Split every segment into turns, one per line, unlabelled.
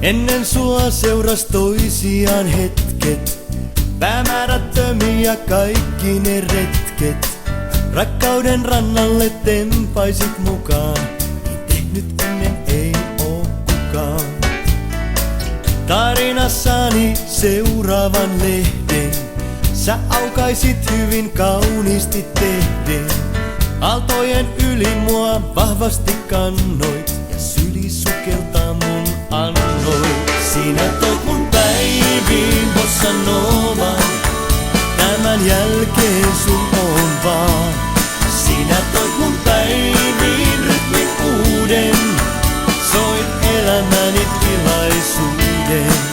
Ennen sua seuras toisiaan hetket, päämäärättömiä kaikki ne retket. Rakkauden rannalle tempaisit mukaan, niin tehnyt ennen ei oo kukaan. Tarinassani seuraavan lehden, sä aukaisit hyvin kauniisti tehden. Aaltojen yli mua vahvasti kannoit, ja syli sukeltaa mun annoit. Sinä toit mun päiviin bossa novan, tämän jälkeen sun on vaan. Sinä toit mun päiviin rytmin uuden, soit elämäni tilaisuuden.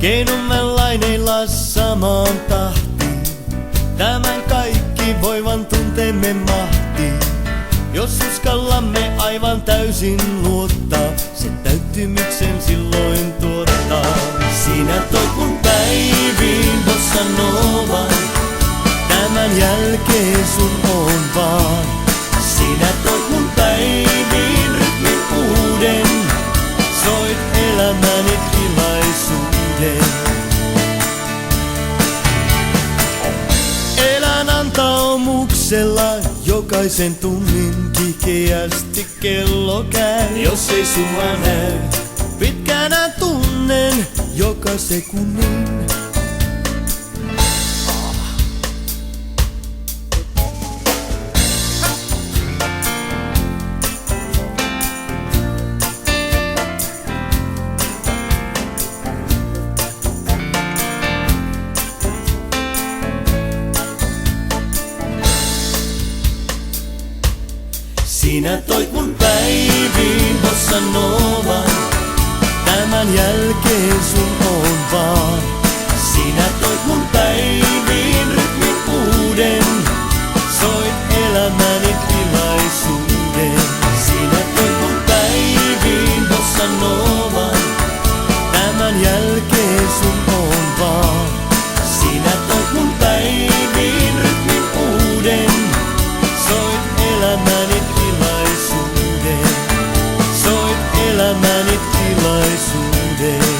Keinummen laineilla samaan tahtiin, tämän kaikki voivan tunteemme mahtiin. Jos uskallamme aivan täysin luottaa, se täyttymyksen silloin tuottaa. Sinä toit mun päiviin bossa novan, tämän jälkeen sun on vaan. Sinä toit mun päiviin rytmin uuden, soit elämäni tilaisuuden. Elän antaumuksella, jokaisen tunnin kiikeästi kello käy. Jos ei sua näy, pitkänä tunnen joka sekunnin. Sinä toit mun päiviin bossa novan, tämän jälkeen sun on vaan. Sinä toit mun päiviin rytmin uuden, soit elämäni tilaisuuden. Sinä toit mun päiviin bossa novan, tämän jälkeen sun on vaan. Sinä toit mun päiviin rytmin uuden, soit elämäni tilaisuuden, soit elämäni tilaisuuden.